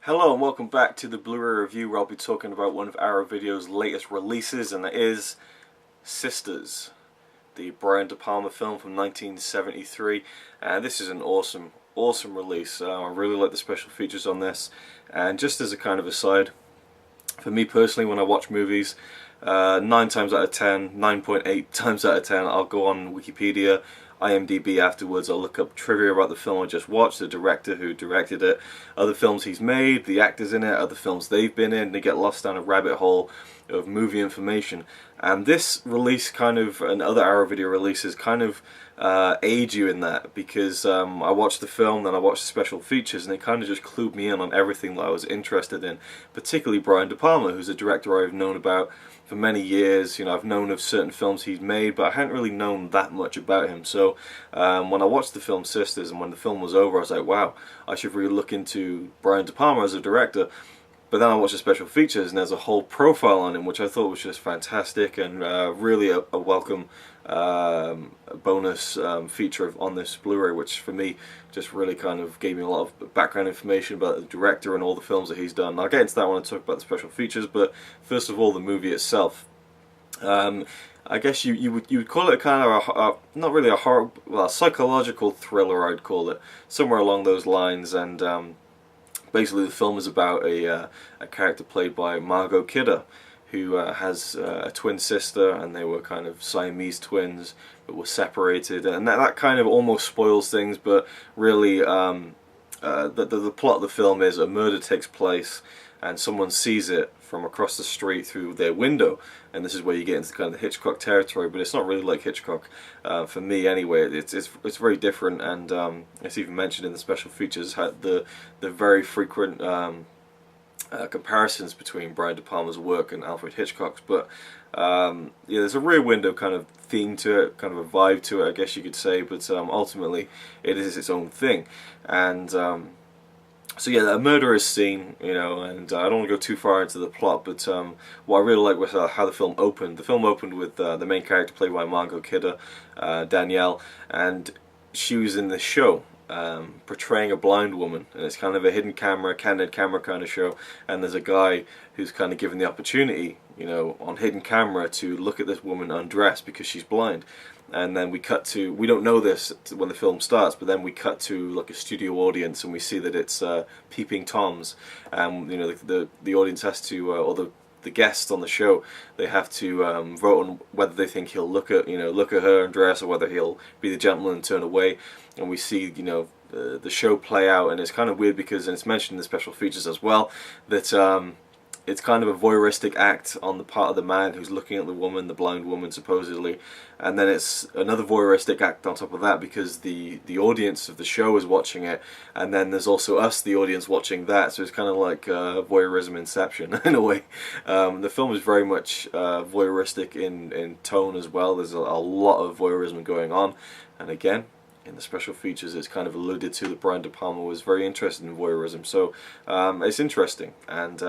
Hello and welcome back to the Blu-ray review, where I'll be talking about one of RazorwireReviews' latest releases, and that is Sisters, the Brian De Palma film from 1973. And this is an awesome release. I really like the special features on this. And just as a kind of aside, for me personally, when I watch movies, 9 times out of 10, 9.8 times out of 10, I'll go on Wikipedia, IMDb afterwards. I'll look up trivia about the film I just watched, the director who directed it, other films he's made, the actors in it, other films they've been in. They get lost down a rabbit hole of movie information. And this release kind of, and other Arrow video releases, kind of aid you in that, because I watched the film, then I watched the special features, and it kind of just clued me in on everything that I was interested in, particularly Brian De Palma, who's a director I've known about for many years. You know, I've known of certain films he's made, but I hadn't really known that much about him. So when I watched the film Sisters, and when the film was over, I was like, wow, I should really look into Brian De Palma as a director. But then I watched the special features, and there's a whole profile on him, which I thought was just fantastic, and really a welcome bonus feature on this Blu-ray, which for me just really kind of gave me a lot of background information about the director and all the films that he's done. I'll get into that when I talk about the special features, but first of all, the movie itself. I guess you would call it a kind of not really a horror, well, a psychological thriller, I'd call it, somewhere along those lines. And basically the film is about a character played by Margot Kidder, who has a twin sister, and they were kind of Siamese twins but were separated, and that kind of almost spoils things. But really the plot of the film is a murder takes place and someone sees it from across the street through their window, and this is where you get into kind of the Hitchcock territory. But it's not really like Hitchcock, for me anyway. It's very different, and it's even mentioned in the special features, had the very frequent comparisons between Brian De Palma's work and Alfred Hitchcock's. But yeah, there's a Rear Window kind of theme to it, kind of a vibe to it, I guess you could say. But ultimately, it is its own thing. And so yeah, a murder is seen, you know, and I don't want to go too far into the plot, but what I really like was how the film opened. The film opened with the main character played by Margot Kidder, Danielle, and she was in this show portraying a blind woman, and it's kind of a hidden camera, candid camera kind of show, and there's a guy who's kind of given the opportunity, you know, on hidden camera to look at this woman undress because she's blind. And then we cut to, we don't know this when the film starts, but then we cut to like a studio audience, and we see that it's Peeping Toms, and you know, the audience has to, or the guests on the show, they have to vote on whether they think he'll look at her undress, or whether he'll be the gentleman and turn away. And we see, you know, the show play out, and it's kind of weird because, and it's mentioned in the special features as well, that it's kind of a voyeuristic act on the part of the man who's looking at the woman, the blind woman supposedly, and then it's another voyeuristic act on top of that because the audience of the show is watching it, and then there's also us, the audience, watching that. So it's kind of like voyeurism inception in a way. The film is very much voyeuristic in tone as well. There's a lot of voyeurism going on, and again, in the special features, it's kind of alluded to that Brian De Palma was very interested in voyeurism. So it's interesting. And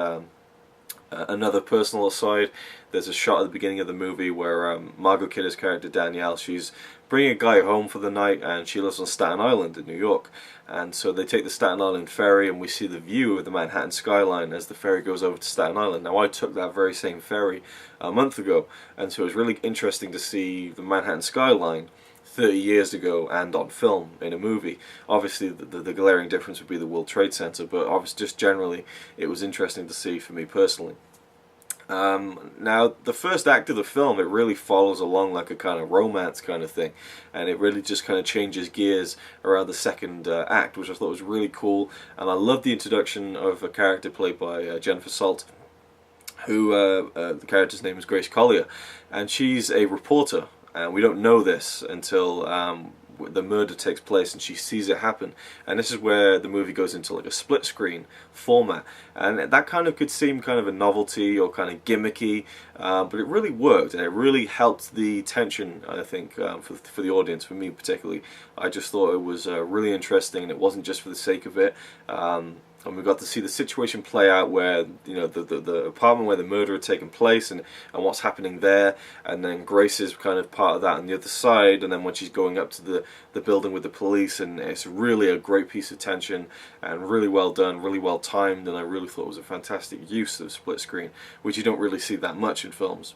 another personal aside, there's a shot at the beginning of the movie where Margot Kidder's character Danielle, she's bringing a guy home for the night, and she lives on Staten Island in New York. And so they take the Staten Island ferry, and we see the view of the Manhattan skyline as the ferry goes over to Staten Island. Now, I took that very same ferry a month ago, and so it was really interesting to see the Manhattan skyline 30 years ago and on film in a movie. Obviously the glaring difference would be the World Trade Center, but obviously just generally it was interesting to see for me personally. Now the first act of the film, it really follows along like a kind of romance kind of thing, and it really just kind of changes gears around the second act, which I thought was really cool. And I love the introduction of a character played by Jennifer Salt, who the character's name is Grace Collier, and she's a reporter. And we don't know this until the murder takes place and she sees it happen. And this is where the movie goes into like a split screen format. And that kind of could seem kind of a novelty or kind of gimmicky, but it really worked, and it really helped the tension, I think, for the audience, for me particularly. I just thought it was really interesting, and it wasn't just for the sake of it. and we got to see the situation play out where, you know, the apartment where the murder had taken place, and what's happening there, and then Grace is kind of part of that on the other side, and then when she's going up to the building with the police, and it's really a great piece of tension, and really well done, really well timed, and I really thought it was a fantastic use of split screen, which you don't really see that much in films.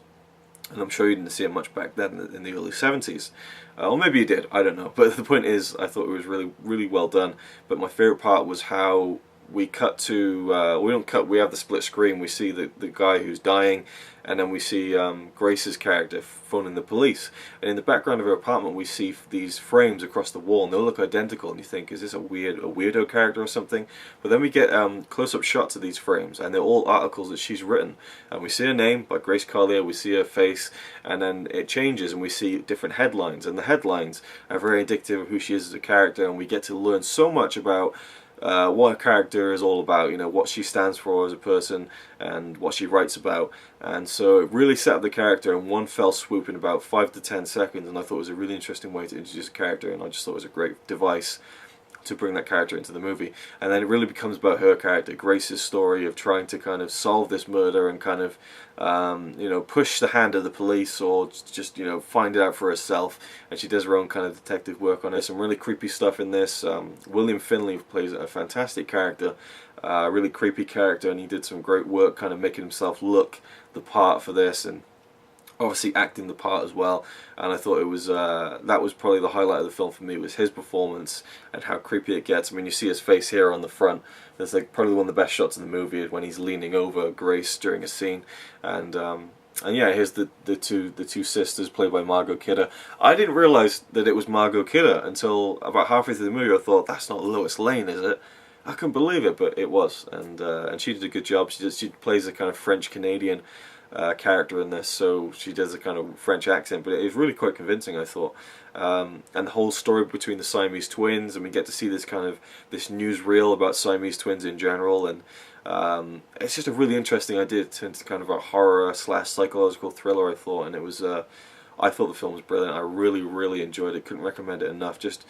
And I'm sure you didn't see it much back then in the early 70s. Or maybe you did, I don't know. But the point is, I thought it was really, really well done. But my favourite part was how we cut to, we don't cut, we have the split screen, we see the guy who's dying, and then we see Grace's character phoning the police. And in the background of her apartment we see these frames across the wall, and they all look identical, and you think, is this a weirdo character or something? But then we get close-up shots of these frames, and they're all articles that she's written. And we see her name by Grace Collier, we see her face, and then it changes and we see different headlines, and the headlines are very indicative of who she is as a character, and we get to learn so much about what her character is all about, you know, what she stands for as a person and what she writes about. And so it really set up the character in one fell swoop in about 5 to 10 seconds, and I thought it was a really interesting way to introduce a character, and I just thought it was a great device to bring that character into the movie. And then it really becomes about her character, Grace's story of trying to kind of solve this murder and kind of you know, push the hand of the police, or just, you know, find it out for herself. And she does her own kind of detective work on it. Some really creepy stuff in this. William Finley plays a fantastic character, a really creepy character, and he did some great work kind of making himself look the part for this, and obviously acting the part as well. And I thought it was that was probably the highlight of the film for me, was his performance and how creepy it gets. I mean, you see his face here on the front. There's like probably one of the best shots in the movie is when he's leaning over Grace during a scene, and yeah, here's the two sisters played by Margot Kidder. I didn't realize that it was Margot Kidder until about halfway through the movie. I thought, that's not Lois Lane, is it? I couldn't believe it, but it was, and she did a good job. She plays a kind of French Canadian character in this, so she does a kind of French accent, but it was really quite convincing, I thought. And the whole story between the Siamese twins, and we get to see this kind of this newsreel about Siamese twins in general, and it's just a really interesting idea to turn into kind of a horror / psychological thriller, I thought. And it was I thought the film was brilliant. I really, really enjoyed it. Couldn't recommend it enough. Just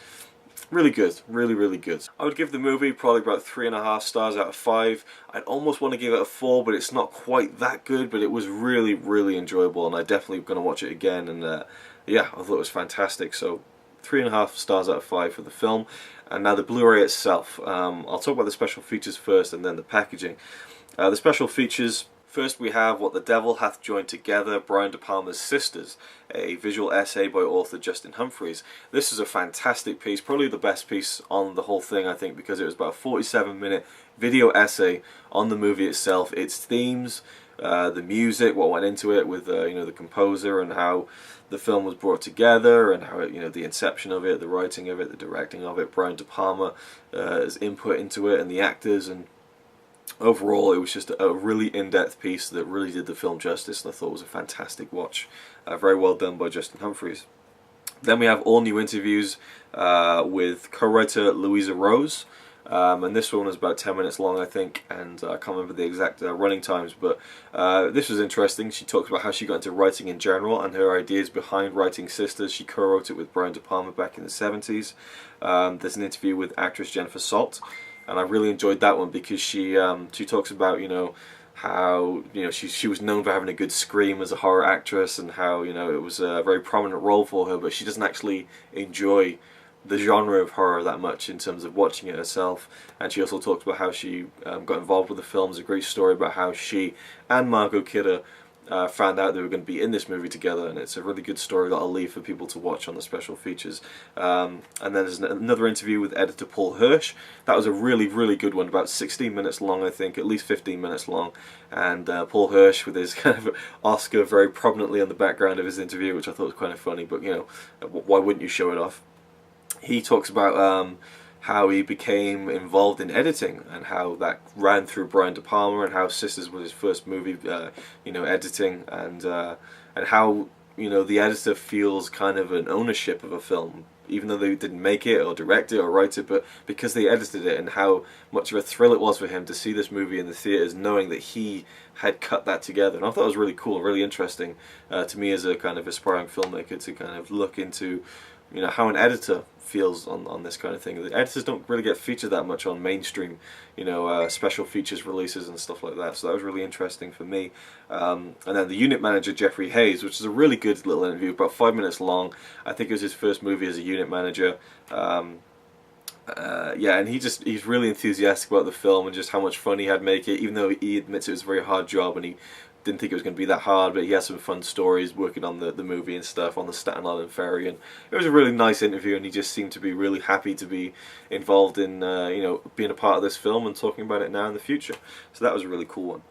really good, really, really good. I would give the movie probably about 3.5 stars out of 5. I'd almost want to give it a 4, but it's not quite that good, but it was really, really enjoyable, and I definitely going to watch it again. And yeah, I thought it was fantastic. So 3.5 stars out of 5 for the film. And now the Blu-ray itself. I'll talk about the special features first, and then the packaging. The special features. First we have What the Devil Hath Joined Together, Brian De Palma's Sisters, a visual essay by author Justin Humphreys. This is a fantastic piece, probably the best piece on the whole thing, I think, because it was about a 47-minute video essay on the movie itself, its themes, the music, what went into it with you know, the composer, and how the film was brought together, and how it, you know, the inception of it, the writing of it, the directing of it, Brian De Palma's input into it, and the actors, and overall it was just a really in-depth piece that really did the film justice, and I thought it was a fantastic watch. Very well done by Justin Humphreys. Then we have all new interviews with co-writer Louisa Rose, and this one was about 10 minutes long, I think, and I can't remember the exact running times, but this was interesting. She talks about how she got into writing in general and her ideas behind writing Sisters. She co-wrote it with Brian De Palma back in the 70s. There's an interview with actress Jennifer Salt, and I really enjoyed that one because she talks about, you know, how, you know, she was known for having a good scream as a horror actress, and how, you know, it was a very prominent role for her, but she doesn't actually enjoy the genre of horror that much in terms of watching it herself. And she also talks about how she got involved with the film. There's a great story about how she and Margot Kidder found out they were going to be in this movie together, and it's a really good story that I'll leave for people to watch on the special features. And then there's another interview with editor Paul Hirsch. That was a really, really good one, about 16 minutes long, I think, at least 15 minutes long. And Paul Hirsch with his kind of Oscar very prominently on the background of his interview, which I thought was kind of funny, but, you know, why wouldn't you show it off? He talks about how he became involved in editing, and how that ran through Brian De Palma, and how Sisters was his first movie, you know, editing, and how, you know, the editor feels kind of an ownership of a film, even though they didn't make it or direct it or write it, but because they edited it, and how much of a thrill it was for him to see this movie in the theaters, knowing that he had cut that together. And I thought it was really cool, really interesting to me as a kind of aspiring filmmaker to kind of look into you know, how an editor feels on this kind of thing. The editors don't really get featured that much on mainstream, you know, special features releases and stuff like that. So that was really interesting for me. And then the unit manager, Jeffrey Hayes, which is a really good little interview, about 5 minutes long. I think it was his first movie as a unit manager. Yeah, and he's really enthusiastic about the film and just how much fun he had making it, even though he admits it was a very hard job and he didn't think it was going to be that hard, but he had some fun stories working on the movie and stuff on the Staten Island ferry, and it was a really nice interview, and he just seemed to be really happy to be involved in you know, being a part of this film and talking about it now in the future. So that was a really cool one.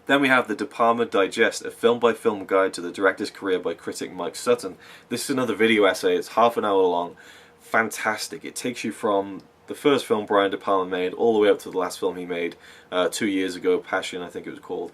Then we have the De Palma Digest, a film-by-film guide to the director's career by critic Mike Sutton. This is another video essay. It's half an hour long. Fantastic. It takes you from the first film Brian De Palma made all the way up to the last film he made 2 years ago, Passion I think it was called.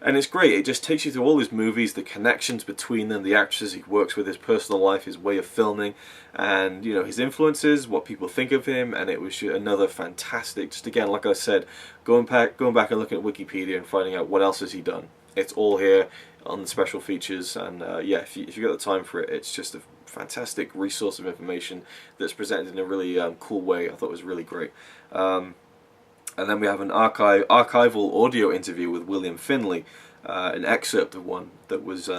And it's great. It just takes you through all his movies, the connections between them, the actors he works with, his personal life, his way of filming, and you know, his influences, what people think of him. And it was another fantastic, just again, like I said, going back and looking at Wikipedia and finding out what else has he done. It's all here on the special features, and yeah, if you got the time for it, it's just a fantastic resource of information that's presented in a really cool way. I thought it was really great. And then we have an archival audio interview with William Finley, an excerpt of one that was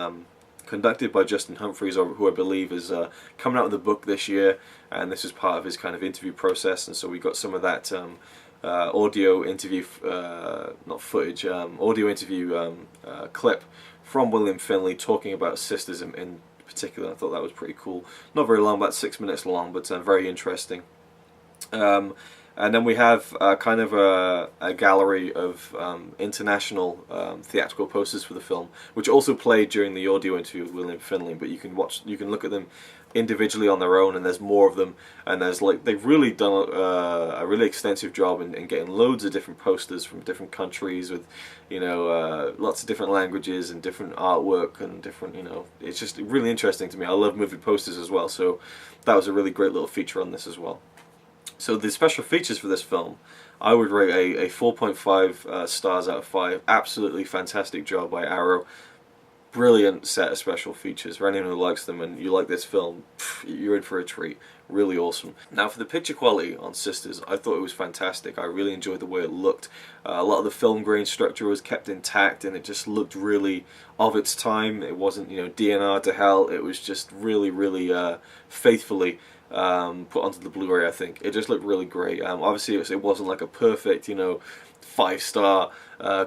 conducted by Justin Humphries, who I believe is coming out with a book this year, and this is part of his kind of interview process, and so we got some of that audio interview, not footage, audio interview clip from William Finley talking about Sisters in particular. I thought that was pretty cool. Not very long, about 6 minutes long, but very interesting. And then we have kind of a gallery of international theatrical posters for the film, which also played during the audio interview with William Finley. But you can look at them individually on their own, and there's more of them. And there's they've really done a really extensive job in getting loads of different posters from different countries with, you know, lots of different languages and different artwork and different, you know, it's just really interesting to me. I love movie posters as well, so that was a really great little feature on this as well. So the special features for this film, I would rate a 4.5 stars out of 5. Absolutely fantastic job by Arrow. Brilliant set of special features. For anyone who likes them and you like this film, you're in for a treat. Really awesome. Now for the picture quality on Sisters, I thought it was fantastic. I really enjoyed the way it looked. A lot of the film grain structure was kept intact, and it just looked really of its time. It wasn't, you know, DNR to hell. It was just really, really faithfully put onto the Blu-ray. I think it just looked really great. Obviously it wasn't like a perfect, you know, 5-star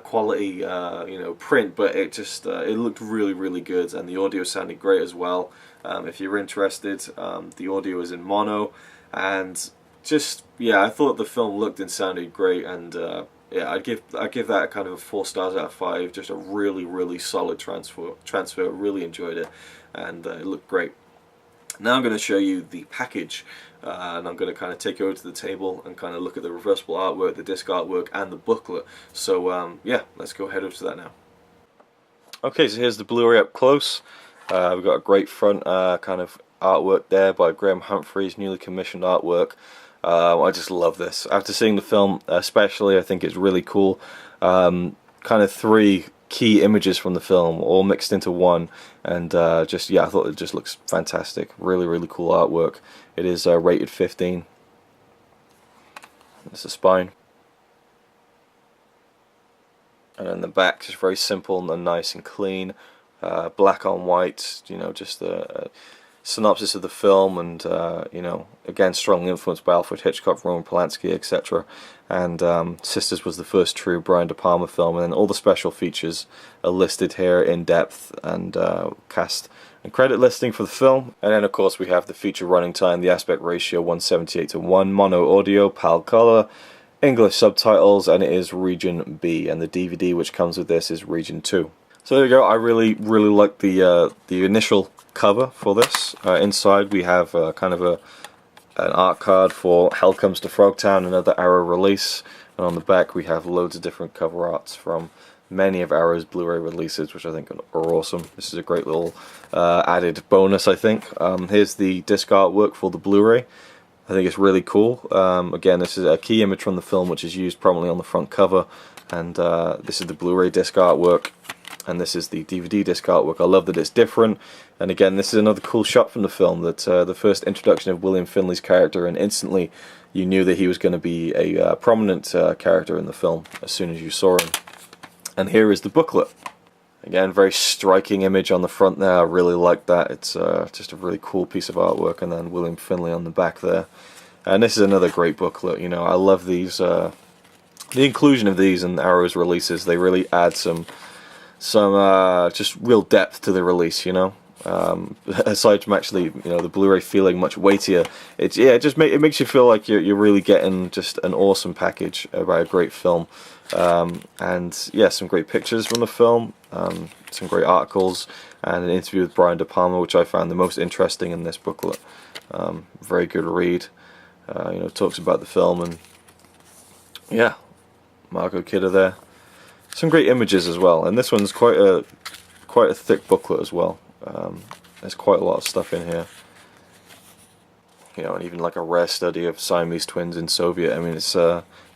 quality you know, print, but it just it looked really, really good, and the audio sounded great as well. If you're interested, the audio is in mono, and just, yeah, I thought the film looked and sounded great, and yeah, I'd give that kind of a 4 stars out of 5. Just a really, really solid transfer. Really enjoyed it, and it looked great. Now I'm going to show you the package, and I'm going to kind of take you over to the table and kind of look at the reversible artwork, the disc artwork, and the booklet. So yeah, let's go ahead over to that now. Okay, so here's the Blu-ray up close. We've got a great front kind of artwork there by Graham Humphries, newly commissioned artwork. I just love this. After seeing the film especially, I think it's really cool. Kind of 3 key images from the film all mixed into one, and just, yeah, I thought it just looks fantastic. Really, really cool artwork. It is rated 15. It's the spine, and then the back is very simple and nice and clean, black on white, you know, just a synopsis of the film, and you know, again, strongly influenced by Alfred Hitchcock, Roman Polanski, etc. And Sisters was the first true Brian De Palma film, and then all the special features are listed here in depth, and cast and credit listing for the film. And then of course we have the feature running time, the aspect ratio 178:1, mono audio, PAL color, English subtitles, and it is region B, and the DVD which comes with this is region 2. So there you go. I really, really like the initial cover for this. Inside we have kind of an art card for Hell Comes to Frogtown, another Arrow release, and on the back we have loads of different cover arts from many of Arrow's Blu-ray releases, which I think are awesome. This is a great little added bonus, I think. Here's the disc artwork for the Blu-ray. I think it's really cool. Again, this is a key image from the film which is used prominently on the front cover, and this is the Blu-ray disc artwork. and this is the DVD disc artwork. I love that it's different, and again, this is another cool shot from the film, that the first introduction of William Finley's character, and instantly you knew that he was going to be a prominent character in the film as soon as you saw him. And here is the booklet. Again, very striking image on the front there. I really like that. It's just a really cool piece of artwork, and then William Finley on the back there. And this is another great booklet. You know, I love these. The inclusion of these in Arrow's releases, they really add some just real depth to the release. You know, aside from actually, you know, the Blu-ray feeling much weightier, it makes you feel like you're really getting just an awesome package about a great film. And yeah, some great pictures from the film, some great articles, and an interview with Brian De Palma, which I found the most interesting in this booklet. Very good read. You know, talks about the film, and yeah, Margot Kidder there. Some great images as well, and this one's quite a thick booklet as well. There's quite a lot of stuff in here. You know, and even like a rare study of Siamese twins in Soviet. I mean, it's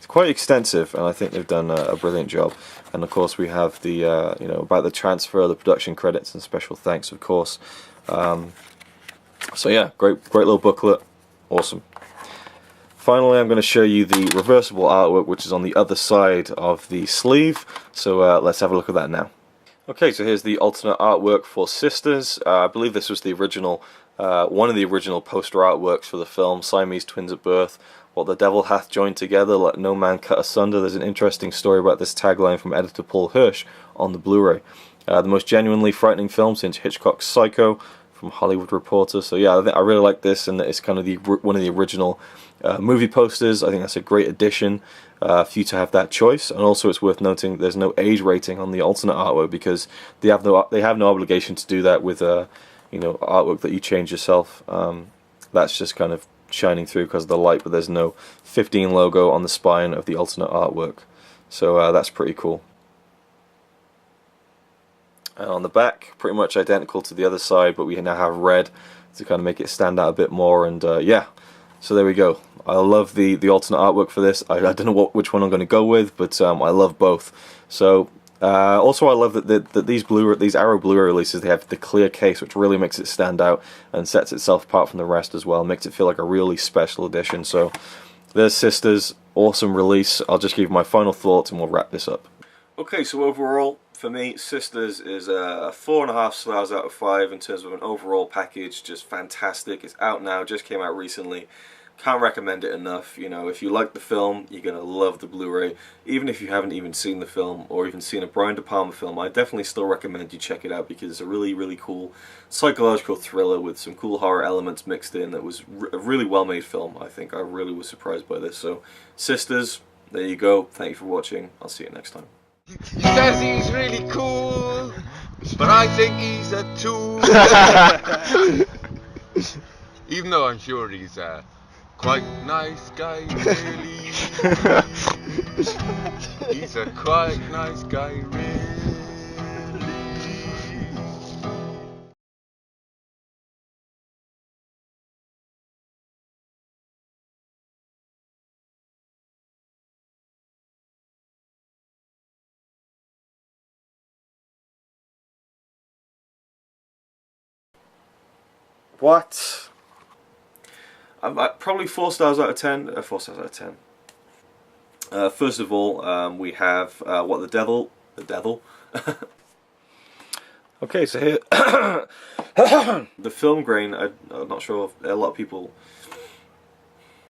quite extensive, and I think they've done a brilliant job. And of course, we have the you know, about the transfer, the production credits, and special thanks, of course. So yeah, great little booklet, awesome. Finally, I'm going to show you the reversible artwork, which is on the other side of the sleeve. So let's have a look at that now. Okay, so here's the alternate artwork for Sisters. I believe this was the original, one of the original poster artworks for the film, Siamese Twins at Birth. What the devil hath joined together, let no man cut asunder. There's an interesting story about this tagline from editor Paul Hirsch on the Blu-ray. The most genuinely frightening film since Hitchcock's Psycho, from Hollywood Reporter. So yeah, I really like this, and it's kind of one of the original movie posters. I think that's a great addition for you to have that choice. And also, it's worth noting there's no age rating on the alternate artwork, because they have no obligation to do that with you know, artwork that you change yourself. That's just kind of shining through because of the light, but there's no 15 logo on the spine of the alternate artwork. So that's pretty cool. And on the back, pretty much identical to the other side, but we now have red to kind of make it stand out a bit more. And yeah, so there we go. I love the alternate artwork for this. I don't know which one I'm going to go with, but I love both. So also, I love that these Arrow Blu-ray releases, they have the clear case, which really makes it stand out and sets itself apart from the rest as well. Makes it feel like a really special edition. So there's Sisters, awesome release. I'll just give you my final thoughts and we'll wrap this up. Okay, so overall, for me, Sisters is a 4.5 stars out of 5 in terms of an overall package. Just fantastic. It's out now, just came out recently. Can't recommend it enough. You know, if you like the film, you're going to love the Blu-ray. Even if you haven't even seen the film or even seen a Brian De Palma film, I definitely still recommend you check it out, because it's a really, really cool psychological thriller with some cool horror elements mixed in. That was a really well-made film, I think. I really was surprised by this. So, Sisters, there you go. Thank you for watching. I'll see you next time. He says he's really cool, but I think he's a tool. Even though I'm sure he's quite nice guy, really. He's a quite nice guy, really. What? I'm probably 4 stars out of 10. 4 stars out of 10. First of all, we have what the devil. Okay, so here the film grain. I'm not sure if a lot of people